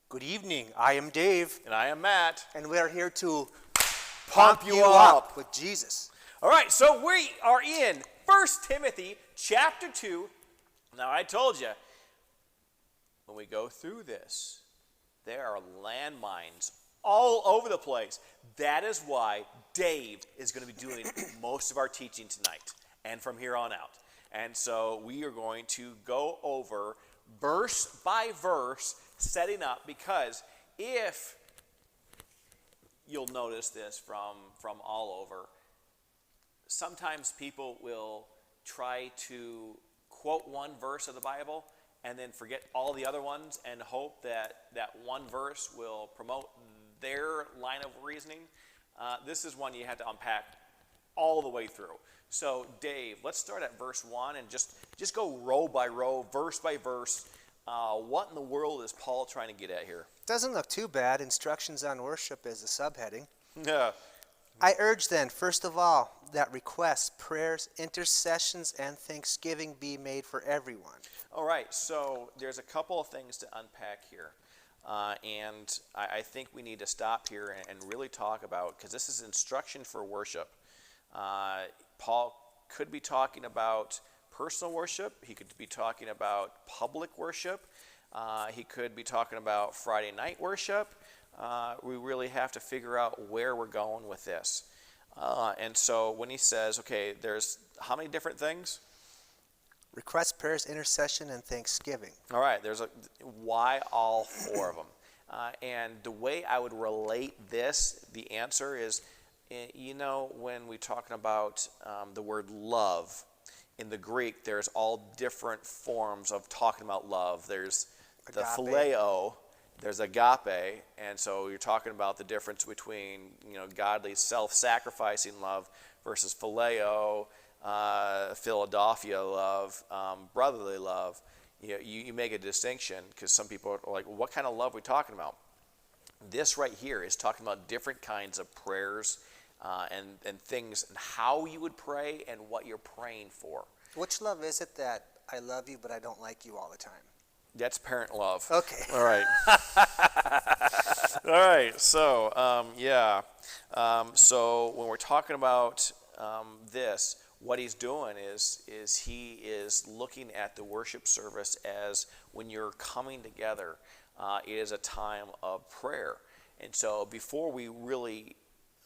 Good evening. I am Dave, And I am Matt. and we are here to Pump you up with Jesus. All right, so we are in 1 Timothy chapter 2. Now, I told you, when we go through this, there are landmines all over the place. That is why Dave is going to be doing most of our teaching tonight and from here on out. And so we are going to go over verse by verse, setting up, because if you'll notice this from all over, sometimes people will try to quote one verse of the Bible and then forget all the other ones and hope that that one verse will promote their line of reasoning. This is one you have to unpack all the way through. So, Dave, let's start at verse 1 and just go row by row, verse by verse. What in the world is Paul trying to get at here? Doesn't look too bad. Instructions on worship is a subheading. Yeah. I urge then, first of all, that requests, prayers, intercessions, and thanksgiving be made for everyone. All right, so there's a couple of things to unpack here. And I think we need to stop here and really talk about, because this is instruction for worship. Paul could be talking about personal worship. He could be talking about public worship. He could be talking about Friday night worship. We really have to figure out where we're going with this. And so when he says, okay, there's how many different things? Requests, prayers, intercession, and thanksgiving. All right, why all four of them? And the way I would relate this, the answer is, when we're talking about the word love, in the Greek, there's all different forms of talking about love. There's the phileo, there's agape, and so you're talking about the difference between, godly self-sacrificing love versus phileo, Philadelphia love, brotherly love. You make a distinction because some people are like, well, what kind of love are we talking about? This right here is talking about different kinds of prayers and things, and how you would pray and what you're praying for. Which love is it that I love you but I don't like you all the time? That's parent love. Okay. All right. All right. So, so when we're talking about this, what he's doing is he is looking at the worship service as when you're coming together, it is a time of prayer. And so before we really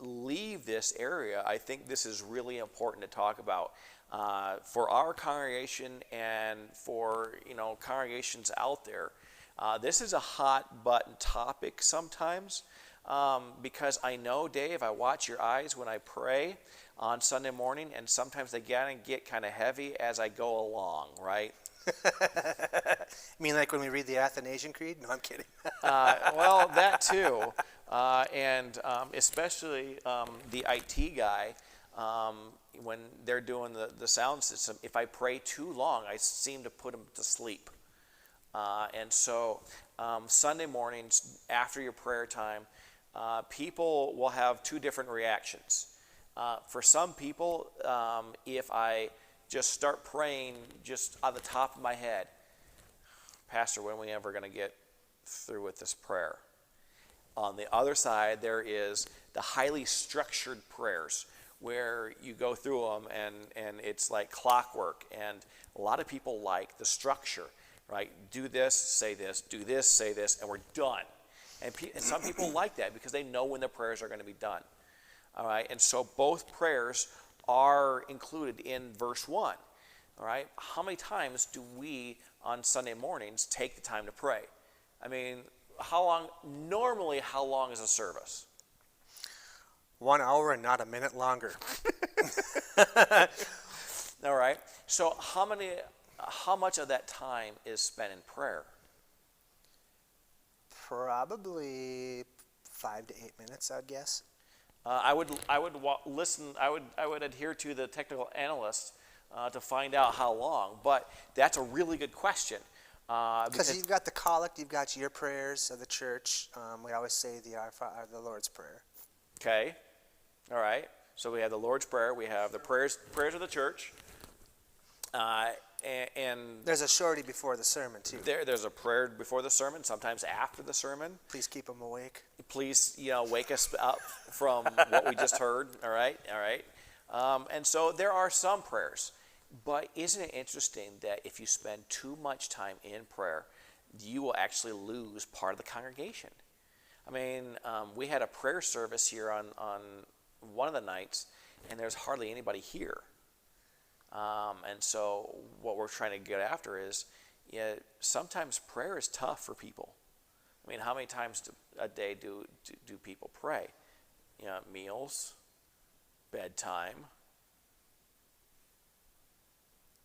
leave this area, I think this is really important to talk about for our congregation and for congregations out there. This is a hot button topic sometimes because I know, Dave, I watch your eyes when I pray on Sunday morning, and sometimes they get kind of heavy as I go along, right? You mean like when we read the Athanasian Creed? No, I'm kidding. Well, that too. And especially the IT guy, when they're doing the sound system, if I pray too long, I seem to put them to sleep. And so Sunday mornings, after your prayer time, people will have two different reactions. For some people, if I just start praying just on the top of my head, Pastor, when are we ever going to get through with this prayer? On the other side, there is the highly structured prayers where you go through them and it's like clockwork. And a lot of people like the structure, right? Do this, say this, do this, say this, and we're done. And some people like that because they know when their prayers are going to be done. All right, and so both prayers are included in verse 1. All right, how many times do we on Sunday mornings take the time to pray? I mean, how long is a service? 1 hour and not a minute longer. All right, so how much of that time is spent in prayer? Probably 5 to 8 minutes, I'd guess. I would adhere to the technical analyst to find out how long, but that's a really good question. Because you've got the collect, you've got your prayers of the church. We always say the Lord's Prayer. Okay, all right. So we have the Lord's Prayer. We have the prayers of the church. and There's a shorty before the sermon, too. there's a prayer before the sermon, sometimes after the sermon. Please keep them awake. Please, wake us up from what we just heard. All right. And so there are some prayers, but isn't it interesting that if you spend too much time in prayer, you will actually lose part of the congregation? I mean, we had a prayer service here on one of the nights, and there's hardly anybody here. And so what we're trying to get after is, sometimes prayer is tough for people. I mean, how many times a day do people pray? Meals, bedtime.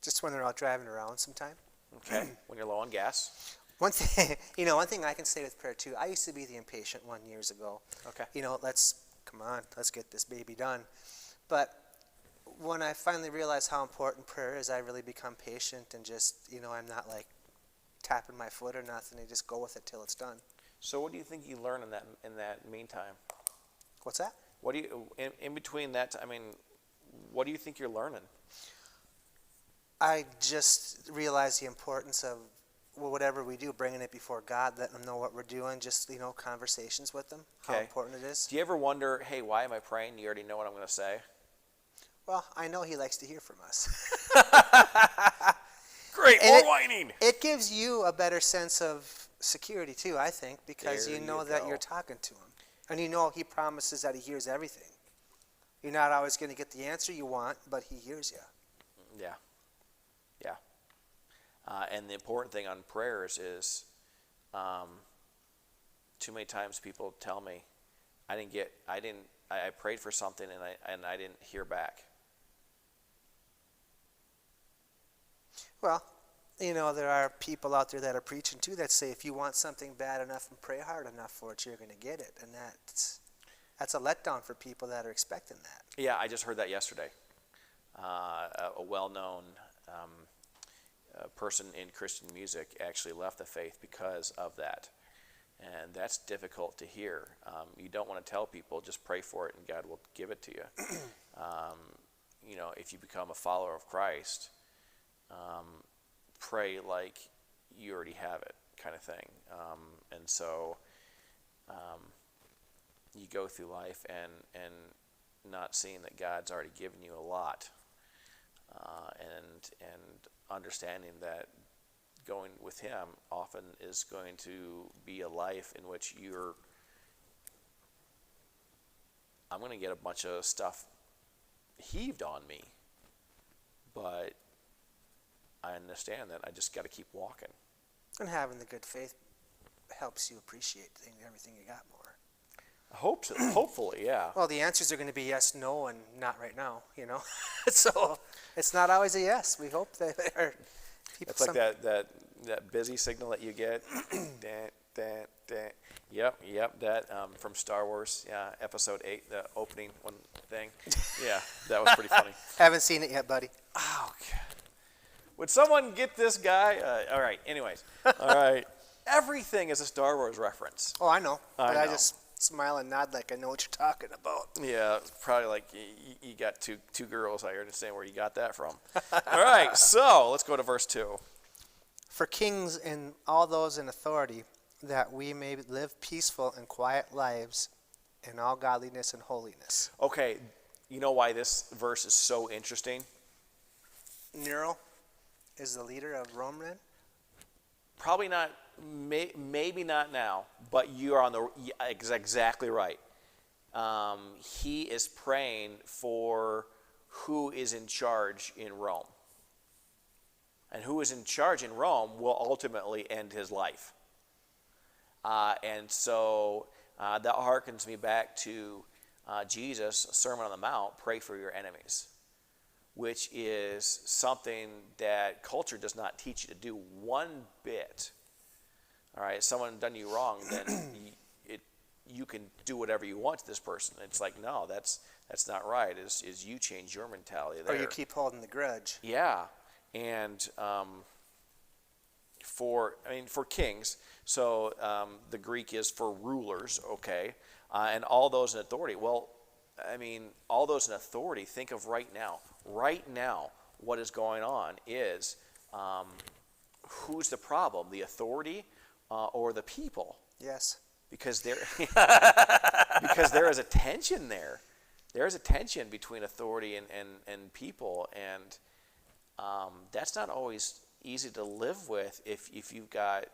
Just when they're out driving around sometime. Okay, when you're low on gas. One thing, one thing I can say with prayer too, I used to be the impatient one years ago. Okay. Let's get this baby done. But when I finally realized how important prayer is, I really become patient and just, I'm not like tapping my foot or nothing. I just go with it till it's done. So what do you think you learn in that meantime? What's that? What do you in between that? I mean, what do you think you're learning? I just realize the importance of whatever we do, bringing it before God, letting them know what we're doing, just, conversations with them, how Okay. important it is. Do you ever wonder, hey, why am I praying? You already know what I'm going to say. Well, I know he likes to hear from us. Great, And more whining. It gives you a better sense of security too, I think, because There you know you that go. you're talking to him. And he promises that he hears everything. You're not always going to get the answer you want, but he hears you. Yeah. And the important thing on prayers is, too many times people tell me, I prayed for something and I didn't hear back. Well, there are people out there that are preaching too that say if you want something bad enough and pray hard enough for it, you're going to get it. And that's a letdown for people that are expecting that. Yeah, I just heard that yesterday. A well-known person in Christian music actually left the faith because of that. And that's difficult to hear. You don't want to tell people, just pray for it and God will give it to you. If you become a follower of Christ, pray like you already have it, kind of thing. And so you go through life and not seeing that God's already given you a lot, and understanding that going with Him often is going to be a life in which I'm going to get a bunch of stuff heaved on me, but I understand that I just got to keep walking. And having the good faith helps you appreciate everything you got more. Hopefully, yeah. Well, the answers are going to be yes, no, and not right now, So it's not always a yes. We hope that there are people. It's like that busy signal that you get. Yep, that from Star Wars, Episode 8, the opening one thing. Yeah, that was pretty funny. Haven't seen it yet, buddy. Oh, God. Would someone get this guy? All right, anyways. All right. Everything is a Star Wars reference. Oh, I know. But I know. just smile and nod like I know what you're talking about. Yeah, it's probably like you got two girls. I understand where you got that from. All right, so let's go to verse 2. For kings and all those in authority, that we may live peaceful and quiet lives in all godliness and holiness. Okay, you know why this verse is so interesting? Nero is the leader of Rome then? Probably not, maybe not now, but you are on the exactly right. He is praying for who is in charge in Rome. And who is in charge in Rome will ultimately end his life. And so that harkens me back to Jesus' Sermon on the Mount, pray for your enemies, which is something that culture does not teach you to do one bit. All right, if someone done you wrong, then you can do whatever you want to this person. It's like, no, that's not right. Is you change your mentality there. Or you keep holding the grudge. Yeah, and for kings, so the Greek is for rulers, okay, and all those in authority. Well, I mean, all those in authority, think of right now. Right now, what is going on is who's the problem, the authority or the people? Yes. Because there because there is a tension there. There is a tension between authority and people, and that's not always easy to live with if you've got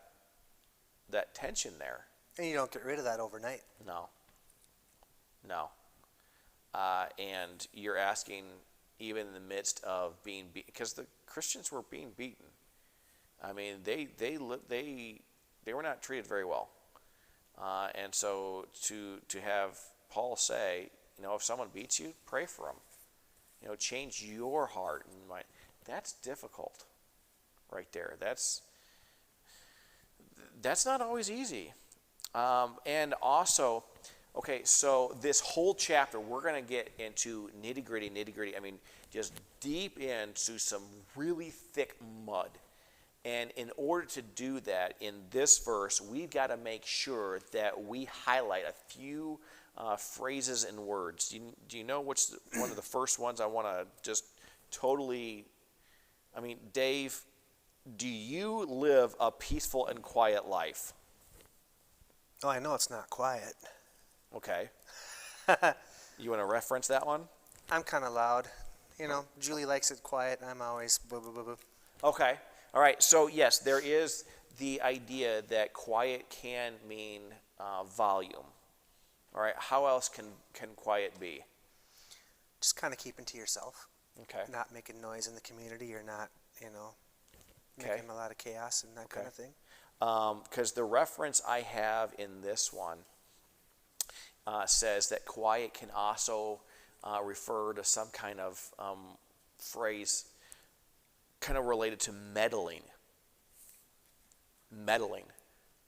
that tension there. And you don't get rid of that overnight. No. No. And you're asking, even in the midst of being beaten, because the Christians were being beaten. I mean, they were not treated very well. And so to have Paul say, if someone beats you, pray for them. Change your heart and mind. That's difficult right there. That's not always easy. And also, okay, so this whole chapter, we're going to get into nitty-gritty. I mean, just deep into some really thick mud. And in order to do that in this verse, we've got to make sure that we highlight a few phrases and words. Do you know which one of the first ones I want to just totally, Dave, do you live a peaceful and quiet life? Oh, I know it's not quiet. Okay. You want to reference that one? I'm kind of loud. Julie likes it quiet. I'm always boo, boo, boo, boo. Okay. All right. So, yes, there is the idea that quiet can mean volume. All right. How else can quiet be? Just kind of keeping to yourself. Okay. Not making noise in the community, or not, Okay. making a lot of chaos and that kind of thing. Because the reference I have in this one says that quiet can also refer to some kind of phrase kind of related to meddling. Meddling.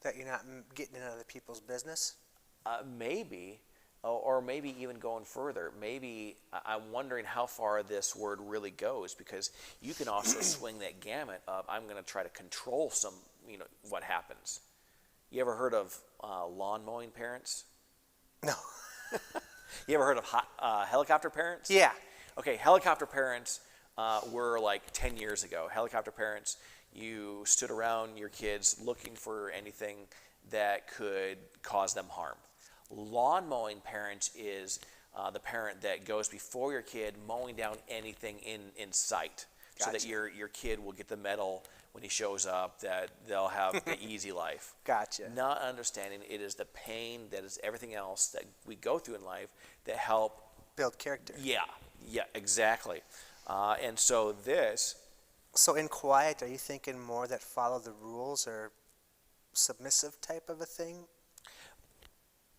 That you're not getting in other people's business? Maybe, or maybe even going further. Maybe I'm wondering how far this word really goes, because you can also swing that gamut of, I'm going to try to control what happens. You ever heard of lawn mowing parents? No. You ever heard of helicopter parents? Yeah. Okay, helicopter parents were like 10 years ago. Helicopter parents, you stood around your kids looking for anything that could cause them harm. Lawn mowing parents is the parent that goes before your kid, mowing down anything in sight. Gotcha. So that your kid will get the medal when he shows up, that they'll have the easy life. Gotcha. Not understanding it is the pain that is everything else that we go through in life that help Build character. Yeah, exactly. And so this, So in quiet, are you thinking more that follow the rules, or submissive type of a thing?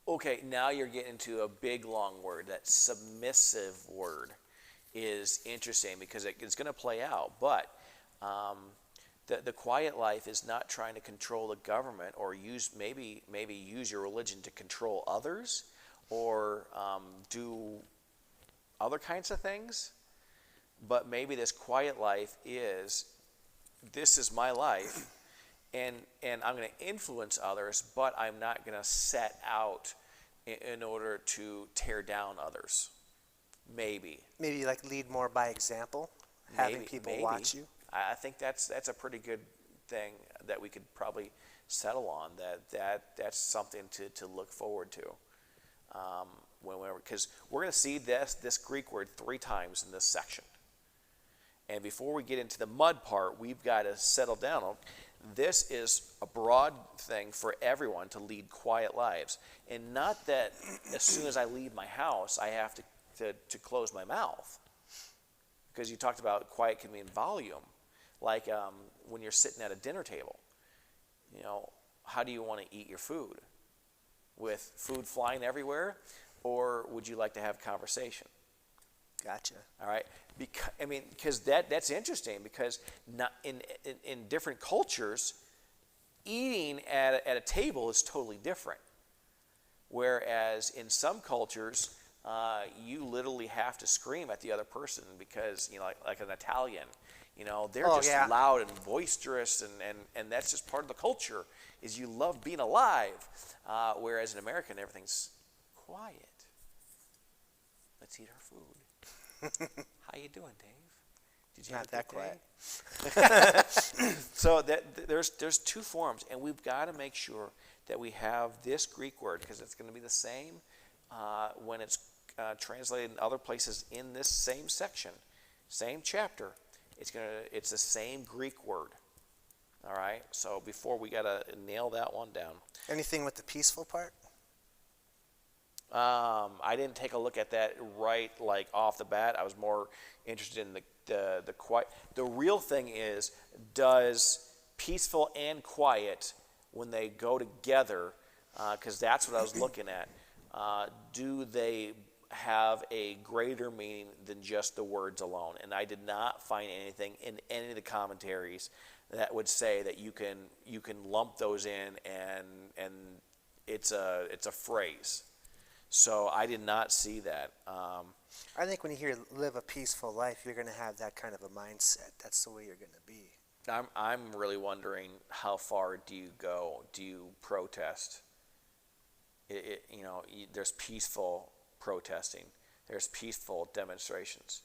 okay, now you're getting into a big long word. That submissive word is interesting because it's going to play out. But the quiet life is not trying to control the government, or maybe use your religion to control others, or do other kinds of things. But maybe this quiet life is, this is my life, and I'm going to influence others, but I'm not going to set out in order to tear down others. Maybe. Maybe like lead more by example, having people watch you. I think that's a pretty good thing that we could probably settle on. That's something to look forward to. Because we're going to see this Greek word 3 times in this section. And before we get into the mud part, we've got to settle down. This is a broad thing for everyone to lead quiet lives. And not that as soon as I leave my house, I have to close my mouth. Because you talked about quiet can mean volume. Like when you're sitting at a dinner table, how do you want to eat your food? With food flying everywhere? Or would you like to have conversation? Gotcha. All right, because that's interesting, because not in different cultures, eating at a table is totally different. Whereas in some cultures, you literally have to scream at the other person because like an Italian, they're just loud and boisterous, and that's just part of the culture. Is you love being alive, whereas in America everything's quiet. Let's eat our food. How you doing, Dave? Did you have Not a that good day? quiet. So there's two forms, and we've got to make sure that we have this Greek word, because it's going to be the same when it's translated in other places in this same section, same chapter. It's the same Greek word. All right. So before we got to nail that one down. Anything with the peaceful part? I didn't take a look at that right like off the bat. I was more interested in the quiet. The real thing is, does peaceful and quiet, when they go together, because that's what I was looking at, do they have a greater meaning than just the words alone? And I did not find anything in any of the commentaries that would say that you can lump those in and it's a phrase. So I did not see that. I think when you hear live a peaceful life, you're going to have that kind of a mindset. That's the way you're going to be. I'm really wondering, how far do you go? Do you protest? There's peaceful protesting. There's peaceful demonstrations.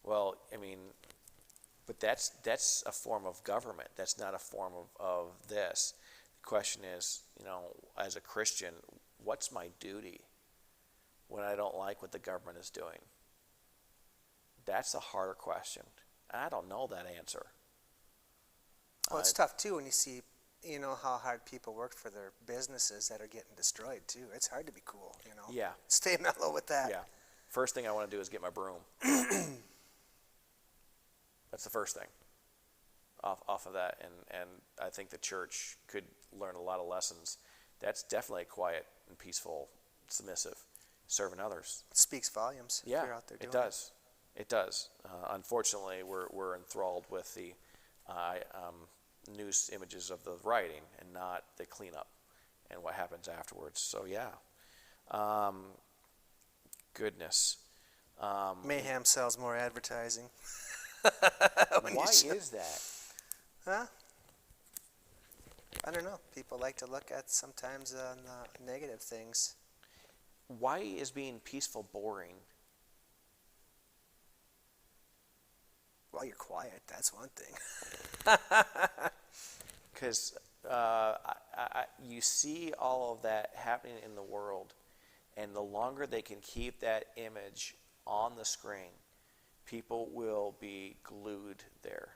Well, I mean, but that's a form of government. That's not a form of this. The question is, as a Christian, what's my duty when I don't like what the government is doing? That's a harder question. I don't know that answer. Well, it's tough, too, when you see, how hard people work for their businesses that are getting destroyed, too. It's hard to be cool, Yeah. Stay mellow with that. Yeah. First thing I want to do is get my broom. That's the first thing off of that. And I think the church could learn a lot of lessons. That's definitely quiet and peaceful, submissive, serving others. It speaks volumes if Yeah, you're out there doing it does. It does. Unfortunately, we're enthralled with the news images of the rioting and not the cleanup and what happens afterwards. So yeah, goodness. Mayhem sells more advertising. Why is that? Huh? I don't know. People like to look at sometimes negative things. Why is being peaceful boring? Well, you're quiet. That's one thing. Because you see all of that happening in the world, and the longer they can keep that image on the screen, people will be glued there.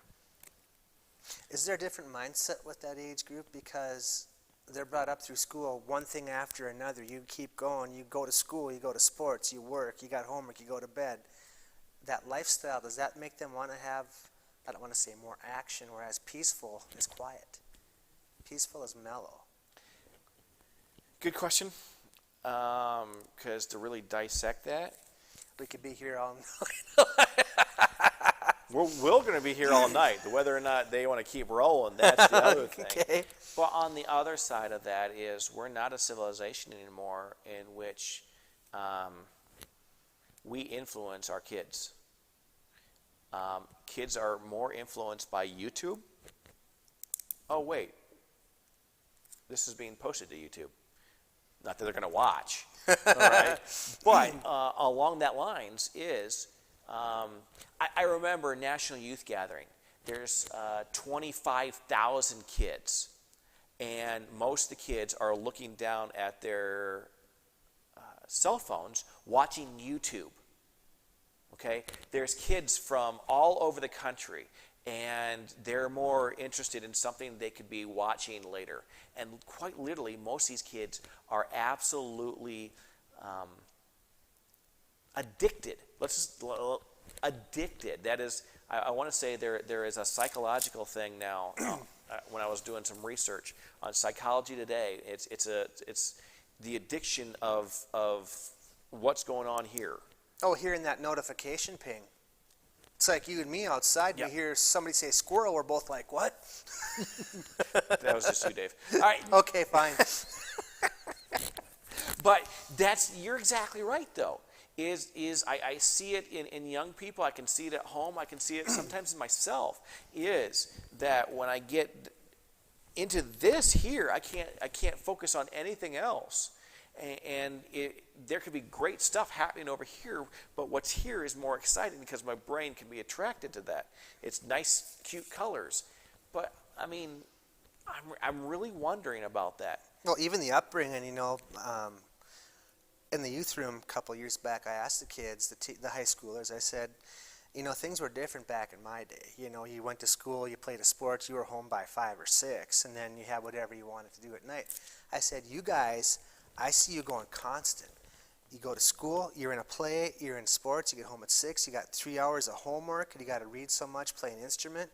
Is there a different mindset with that age group? Because they're brought up through school, one thing after another. You keep going. You go to school. You go to sports. You work. You got homework. You go to bed. That lifestyle, does that make them want to have, I don't want to say more action, whereas peaceful is quiet? Peaceful is mellow. Good question. Because to really dissect that, We could be here all we're going to be here all night. Whether or not they want to keep rolling, that's the other thing. Okay. But on the other side of that is, we're not a civilization anymore in which we influence our kids. Kids are more influenced by YouTube. Oh, wait. This is being posted to YouTube. Not that they're going to watch. All right? But along that lines is, I remember National Youth Gathering. There's 25,000 kids. And most of the kids are looking down at their cell phones watching YouTube. Okay? There's kids from all over the country, and they're more interested in something they could be watching later. And quite literally, most of these kids are absolutely addicted. Addicted. That is, I want to say there is a psychological thing now. When I was doing some research on Psychology Today, it's the addiction of what's going on here. Oh, hearing that notification ping. It's like you and me outside. Yep. We hear somebody say squirrel. We're both like, what? That was just you, Dave. All right. Okay, fine. But you're exactly right, though. I see it in young people. I can see it at home. I can see it sometimes in myself. Is that when I get into this here, I can't focus on anything else. And there could be great stuff happening over here, but what's here is more exciting because my brain can be attracted to that. It's nice, cute colors. But, I mean, I'm really wondering about that. Well, even the upbringing, in the youth room a couple years back, I asked the kids, the high schoolers, I said, things were different back in my day. You went to school, you played a sport, you were home by 5 or 6, and then you had whatever you wanted to do at night. I said, you guys, I see you going constant. You go to school, you're in a play, you're in sports, you get home at 6, you got 3 hours of homework, and you got to read so much, play an instrument.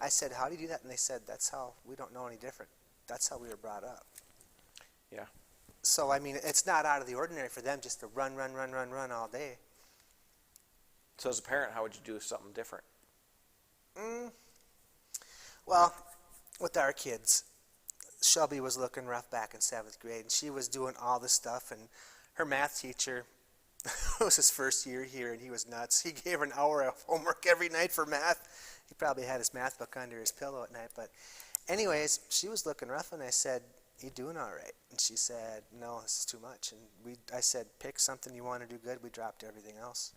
I said, how do you do that? And they said, that's how, we don't know any different. That's how we were brought up. Yeah. So, it's not out of the ordinary for them just to run all day. So as a parent, how would you do something different? Well, with our kids, Shelby was looking rough back in 7th grade, and she was doing all this stuff, and her math teacher, it was his first year here, and he was nuts. He gave her an hour of homework every night for math. He probably had his math book under his pillow at night, but anyways, she was looking rough, and I said, you doing all right? And she said, no, this is too much. And I said, pick something you want to do good. We dropped everything else.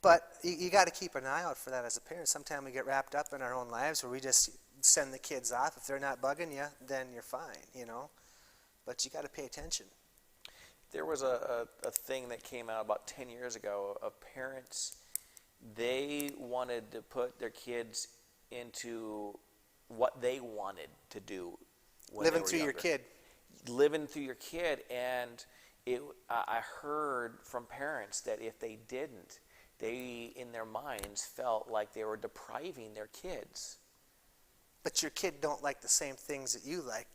But you got to keep an eye out for that as a parent. Sometimes we get wrapped up in our own lives where we just send the kids off. If they're not bugging you, then you're fine, But you got to pay attention. There was a thing that came out about 10 years ago of parents. They wanted to put their kids into what they wanted to do when Living they were through your younger. kid. Living through your kid. And I heard from parents that if they didn't, they, in their minds, felt like they were depriving their kids. But your kid don't like the same things that you like,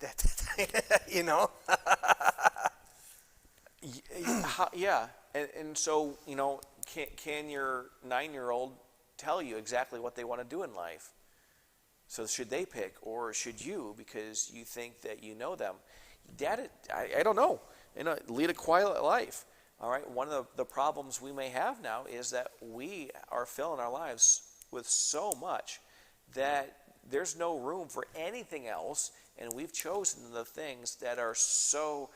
Yeah. And so, can your 9-year-old tell you exactly what they want to do in life? So should they pick, or should you, because you think that you know them? Dad, I don't know. Lead a quiet life. All right. One of the problems we may have now is that we are filling our lives with so much that there's no room for anything else, and we've chosen the things that are so.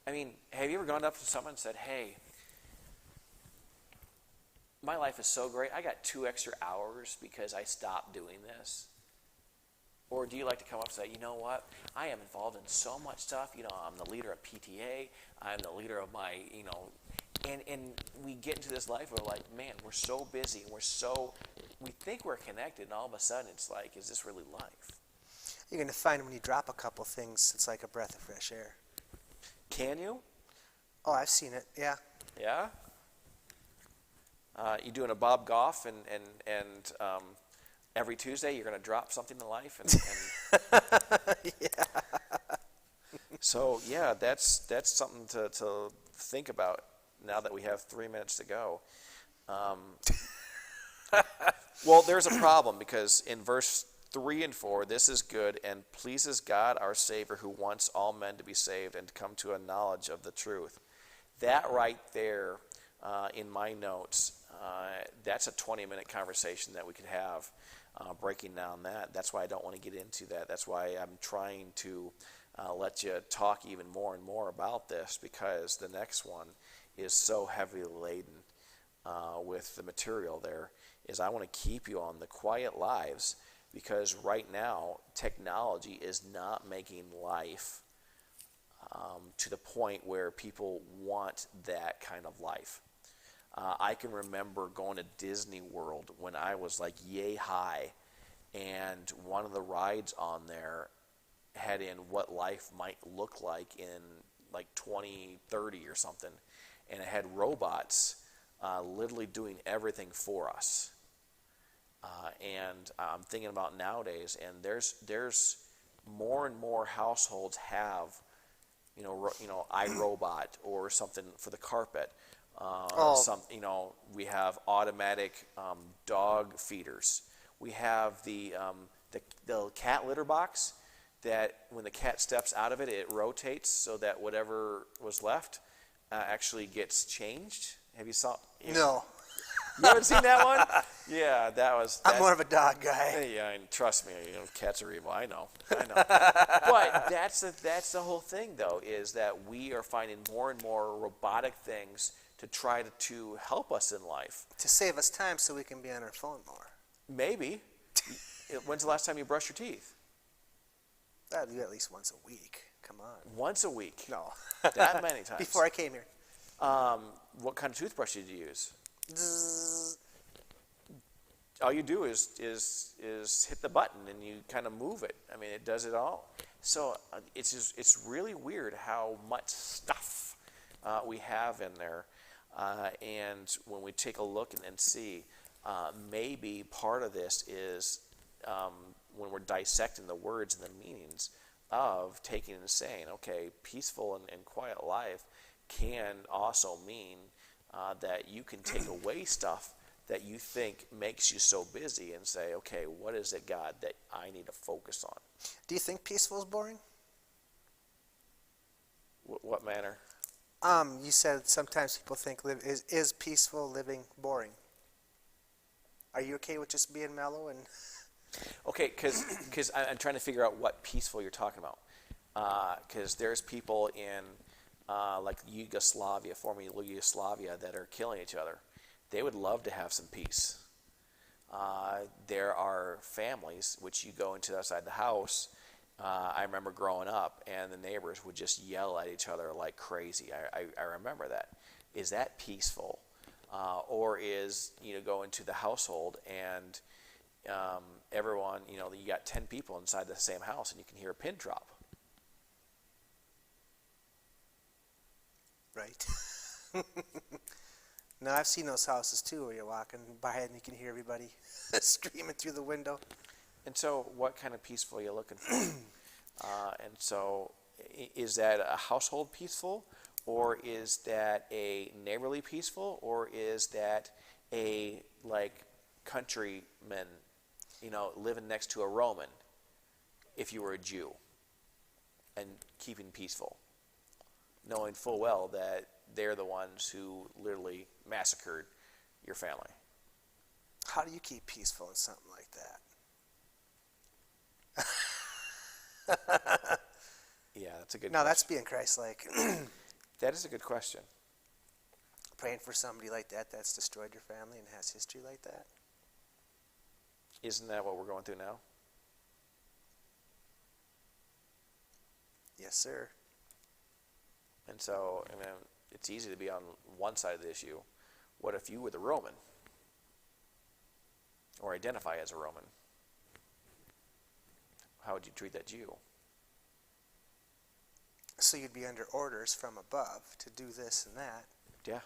Have you ever gone up to someone and said, "Hey, my life is so great. I got 2 extra hours because I stopped doing this"? Or do you like to come up and say, you know what, I am involved in so much stuff. I'm the leader of PTA. I'm the leader of my, and we get into this life where like, man, we're so busy. And we think we're connected, and all of a sudden it's like, is this really life? You're going to find when you drop a couple things, it's like a breath of fresh air. Can you? Oh, I've seen it, yeah. Yeah? You doing a Bob Goff and every Tuesday you're going to drop something in life and Yeah. So yeah, that's something to think about now that we have 3 minutes to go. Well, there's a problem because in verse 3 and 4, this is good and pleases God our Savior, who wants all men to be saved and to come to a knowledge of the truth. That right there, in my notes, that's a 20-minute conversation that we could have, breaking down that. That's why I don't want to get into that. That's why I'm trying to let you talk even more and more about this, because the next one is so heavily laden with the material there, is I want to keep you on the quiet lives, because right now technology is not making life to the point where people want that kind of life. I can remember going to Disney World when I was like yay high, and one of the rides on there had in what life might look like in like 2030 or something, and it had robots literally doing everything for us. And I'm thinking about nowadays, and there's more and more households have iRobot or something for the carpet. We have automatic dog feeders. We have the cat litter box that when the cat steps out of it, it rotates so that whatever was left actually gets changed. Have you saw? No. You haven't seen that one? Yeah, I'm more of a dog guy. Yeah, and trust me, cats are evil. I know. But that's the whole thing, though, is that we are finding more and more robotic things to try to help us in life. To save us time so we can be on our phone more. Maybe. When's the last time you brushed your teeth? I do at least once a week. Come on. Once a week. No. That many times. Before I came here. What kind of toothbrush did you use? Zzz. All you do is hit the button and you kind of move it. I mean, it does it all. So it's really weird how much stuff we have in there. And when we take a look and see, maybe part of this is when we're dissecting the words and the meanings of taking and saying, okay, peaceful and quiet life can also mean that you can take away stuff that you think makes you so busy and say, okay, what is it, God, that I need to focus on? Do you think peaceful is boring? What manner? You said sometimes people think is peaceful living boring. Are you okay with just being mellow and? Okay, because I'm trying to figure out what peaceful you're talking about. Because there's people in like Yugoslavia, former Yugoslavia, that are killing each other. They would love to have some peace. There are families which you go into outside the house. I remember growing up, and the neighbors would just yell at each other like crazy. I remember that. Is that peaceful? Or is, go into the household and everyone, you got 10 people inside the same house and you can hear a pin drop. Right. No, I've seen those houses too where you're walking by and you can hear everybody screaming through the window. And so what kind of peaceful are you looking for? And so is that a household peaceful, or is that a neighborly peaceful, or is that a countryman, living next to a Roman if you were a Jew and keeping peaceful, knowing full well that they're the ones who literally massacred your family? How do you keep peaceful in something like that? Yeah, that's a good No, question. that's being Christ-like. That is a good question. Praying for somebody like that that's destroyed your family and has history like that. Isn't that what we're going through now? Yes, sir. And so, it's easy to be on one side of the issue. What if you were the Roman? Or identify as a Roman? How would you treat that Jew? So you'd be under orders from above to do this and that. Yeah.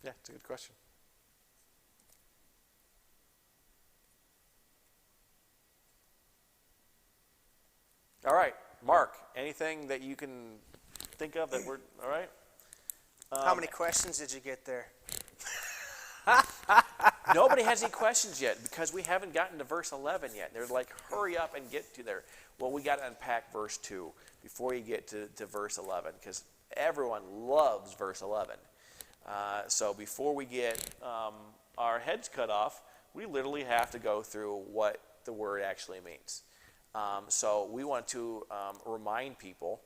Yeah, it's a good question. All right, Mark, anything that you can think of that we're, all right? How many questions did you get there? Nobody has any questions yet because we haven't gotten to verse 11 yet. They're like, hurry up and get to there. Well, we got to unpack verse 2 before you get to verse 11 because everyone loves verse 11. So before we get our heads cut off, we literally have to go through what the word actually means. So we want to remind people,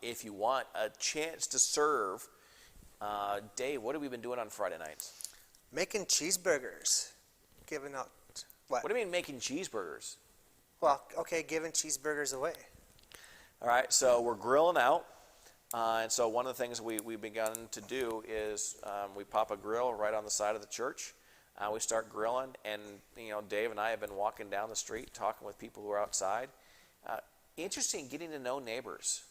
if you want a chance to serve, Dave, what have we been doing on Friday nights? Making cheeseburgers. Giving out what? What do you mean making cheeseburgers? Well, okay, giving cheeseburgers away. All right, so we're grilling out. And so one of the things we've begun to do is we pop a grill right on the side of the church. We start grilling, and Dave and I have been walking down the street talking with people who are outside. Interesting getting to know neighbors.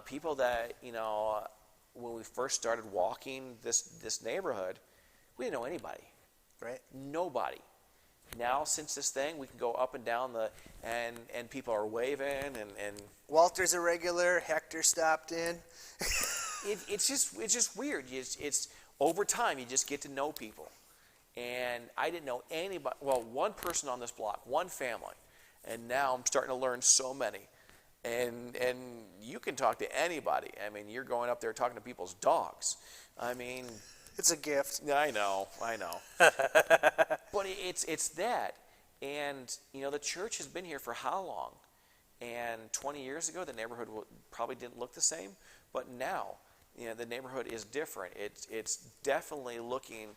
People that, when we first started walking this neighborhood, we didn't know anybody. Right. Nobody. Now, since this thing, we can go up and down and people are waving and Walter's a regular. Hector stopped in. it's just weird. It's over time you just get to know people, and I didn't know anybody. Well, one person on this block, one family, and now I'm starting to learn so many. and you can talk to anybody. I mean, you're going up there talking to people's dogs. I mean, It's a gift. I know. But it's that. And, the church has been here for how long? And 20 years ago, the neighborhood probably didn't look the same. But now, the neighborhood is different. It's definitely looking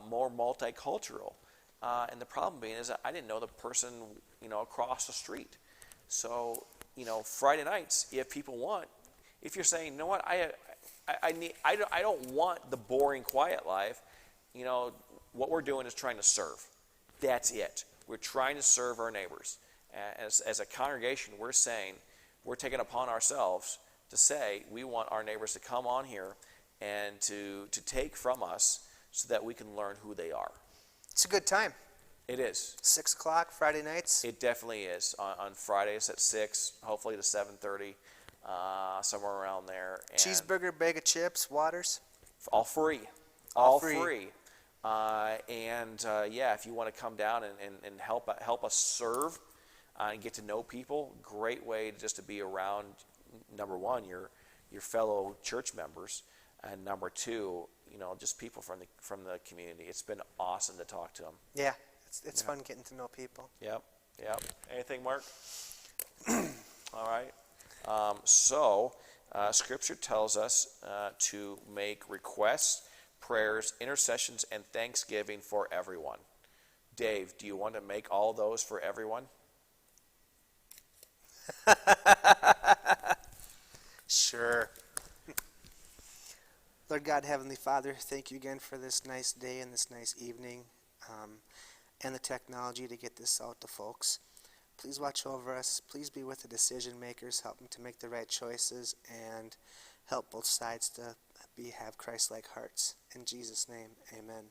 more multicultural. And the problem being is I didn't know the person, across the street. So, Friday nights, if people want, if you're saying, you know what, I don't want the boring, quiet life, what we're doing is trying to serve. That's it. We're trying to serve our neighbors. As a congregation, we're saying, we're taking upon ourselves to say we want our neighbors to come on here and to take from us so that we can learn who they are. It's a good time. It is. 6 o'clock Friday nights. It definitely is. On Fridays at 6, hopefully to 7:30, somewhere around there. And Cheeseburger, bag of chips, waters. all free. All All free. free. If you want to come down and help us serve and get to know people, great way just to be around, number one, your fellow church members, and number two, just people from the community. It's been awesome to talk to them. Yeah, it's fun getting to know people. Yep. Anything, Mark? All right. Scripture tells us to make requests, prayers, intercessions, and thanksgiving for everyone. Dave, do you want to make all those for everyone? Sure. Lord God, Heavenly Father, thank you again for this nice day and this nice evening, and the technology to get this out to folks. Please watch over us. Please be with the decision makers, help them to make the right choices, and help both sides to have Christ-like hearts. In Jesus' name, amen.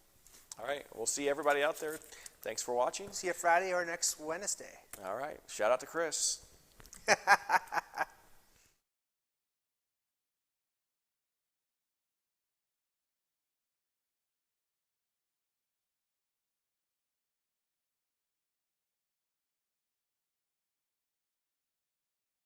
All right. We'll see everybody out there. Thanks for watching. See you Friday or next Wednesday. All right. Shout out to Chris.